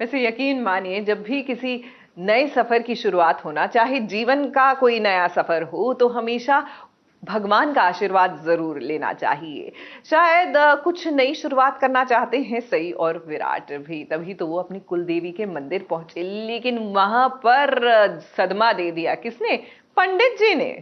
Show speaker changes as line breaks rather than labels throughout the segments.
वैसे यकीन मानिए, जब भी किसी नए सफर की शुरुआत होना, चाहे जीवन का कोई नया सफर हो, तो हमेशा भगवान का आशीर्वाद जरूर लेना चाहिए। शायद कुछ नई शुरुआत करना चाहते हैं सई और विराट भी, तभी तो वो अपनी कुल देवी के मंदिर पहुंचे, लेकिन वहां पर सदमा दे दिया किसने? पंडित जी ने।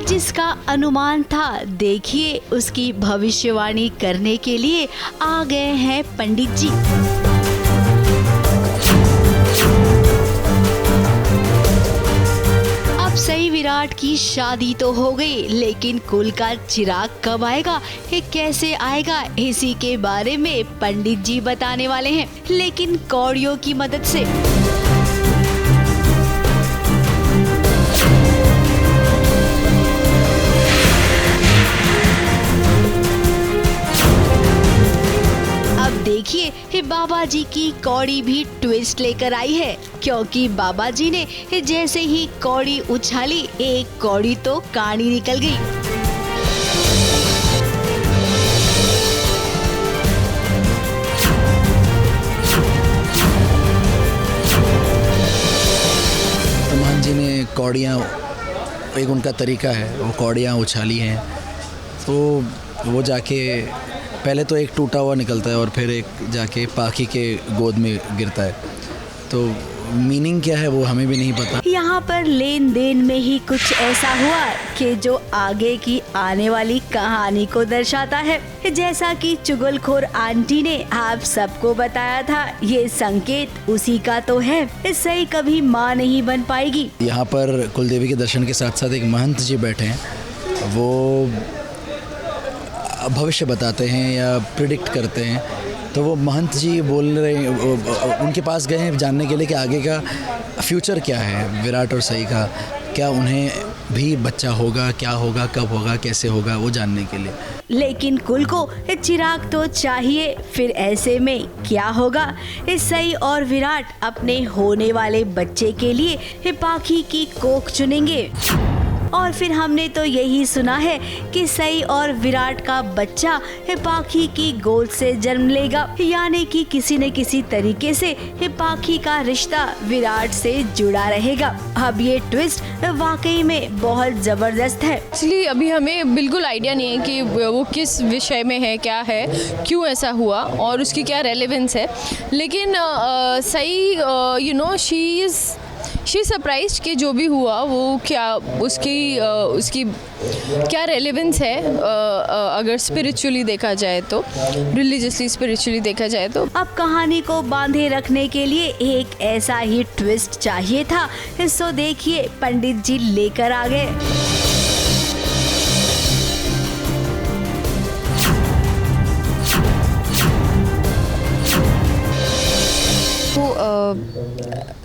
जिसका अनुमान था, देखिए उसकी भविष्यवाणी करने के लिए आ गए हैं पंडित जी। अब सई विराट की शादी तो हो गई, लेकिन कुल का चिराग कब आएगा, ये कैसे आएगा, इसी के बारे में पंडित जी बताने वाले हैं, लेकिन कौड़ियों की मदद से। देखिए बाबा जी की कौड़ी भी ट्विस्ट लेकर आई है, क्योंकि बाबा जी ने जैसे ही कौड़ी उछाली, एक कौड़ी तो कानी निकल गई।
हनुमान जी ने कौड़ियाँ, एक उनका तरीका है, वो कौड़ियाँ उछाली हैं, तो वो जाके पहले तो एक टूटा हुआ निकलता है और फिर एक जाके पाखी के गोद में गिरता है। तो मीनिंग क्या है वो हमें भी नहीं पता।
यहाँ पर लेन देन में ही कुछ ऐसा हुआ कि जो आगे की आने वाली कहानी को दर्शाता है। जैसा कि चुगलखोर आंटी ने आप सबको बताया था, ये संकेत उसी का तो है। सही कभी माँ नहीं बन पाएगी।
यहाँ पर कुलदेवी के दर्शन के साथ साथ एक महंत जी बैठे हैं, वो भविष्य बताते हैं या प्रिडिक्ट करते हैं। तो वो महंत जी बोल रहे हैं, उनके पास गए हैं जानने के लिए कि आगे का फ्यूचर क्या है विराट और सई का, क्या उन्हें भी बच्चा होगा, क्या होगा, कब होगा, कैसे होगा, वो जानने के लिए।
लेकिन कुल को चिराग तो चाहिए, फिर ऐसे में क्या होगा? सई और विराट अपने होने वाले बच्चे के लिए पाखी की कोख चुनेंगे, और फिर हमने तो यही सुना है कि सई और विराट का बच्चा पाखी की गोद से जन्म लेगा, यानी कि किसी न किसी तरीके से पाखी का रिश्ता विराट से जुड़ा रहेगा। अब ये ट्विस्ट वाकई में बहुत जबरदस्त है।
एक्चुअली अभी हमें बिल्कुल आइडिया नहीं है कि वो किस विषय में है, क्या है, क्यों ऐसा हुआ और उसकी क्या रेलेवेंस है, लेकिन सई शी सरप्राइज कि जो भी हुआ वो क्या उसकी क्या रेलेवेंस है, अगर स्पिरिचुअली देखा जाए तो, रिलीजियसली स्पिरिचुअली देखा जाए तो।
अब कहानी को बांधे रखने के लिए एक ऐसा ही ट्विस्ट चाहिए था, सो देखिए पंडित जी लेकर आ गए।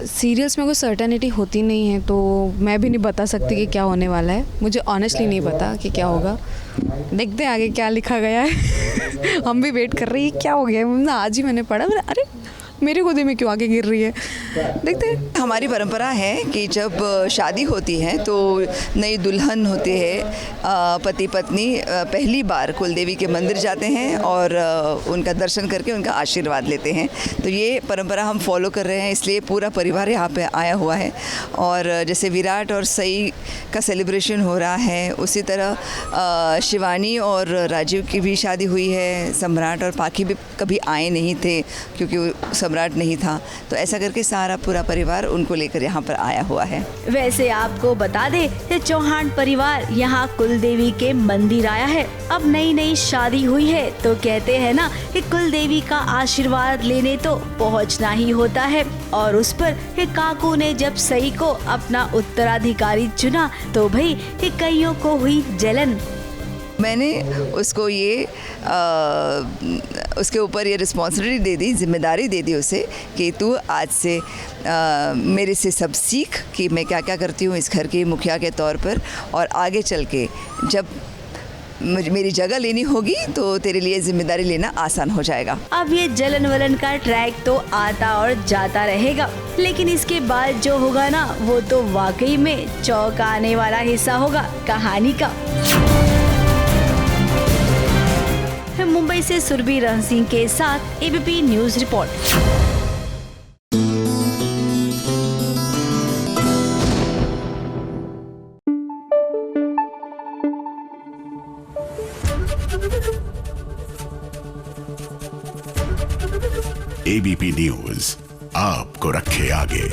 सीरियल्स में कोई सर्टेनिटी होती नहीं है, तो मैं भी नहीं बता सकती कि क्या होने वाला है। मुझे ऑनेस्टली नहीं पता कि क्या होगा। देखते हैं आगे क्या लिखा गया है। हम भी वेट कर रहे हैं क्या हो गया है। आज ही मैंने पढ़ा, अरे मेरे गोदी में क्यों आगे गिर रही है। देखते हैं।
हमारी परंपरा है कि जब शादी होती है तो नई दुल्हन होती है, पति पत्नी पहली बार कुलदेवी के मंदिर जाते हैं और उनका दर्शन करके उनका आशीर्वाद लेते हैं। तो ये परंपरा हम फॉलो कर रहे हैं, इसलिए पूरा परिवार यहाँ पे आया हुआ है। और जैसे विराट और सई का सेलिब्रेशन हो रहा है, उसी तरह शिवानी और राजीव की भी शादी हुई है। सम्राट और पाखी भी कभी आए नहीं थे क्योंकि सम्राट नहीं था, तो ऐसा करके सारा पूरा परिवार उनको लेकर यहाँ पर आया हुआ है।
वैसे आपको बता दे, चौहान परिवार यहाँ कुलदेवी के मंदिर आया है। अब नई नई शादी हुई है तो कहते हैं ना कि कुलदेवी का आशीर्वाद लेने तो पहुँचना ही होता है। और उस पर काकू ने जब सई को अपना उत्तराधिकारी चुना तो भाई कईयों को हुई जलन।
मैंने उसको ये उसके ऊपर ये रिस्पॉन्सिबिलिटी दे दी, जिम्मेदारी दे दी उसे कि तू आज से मेरे से सब सीख कि मैं क्या क्या करती हूँ इस घर के मुखिया के तौर पर, और आगे चल के जब मेरी जगह लेनी होगी तो तेरे लिए जिम्मेदारी लेना आसान हो जाएगा।
अब ये जलन वलन का ट्रैक तो आता और जाता रहेगा, लेकिन इसके बाद जो होगा ना वो तो वाकई में चौंकाने वाला हिस्सा होगा कहानी का। मुंबई से सुरभि रहन सिंह के साथ ABP news report.
ABP news आपको रखे आगे।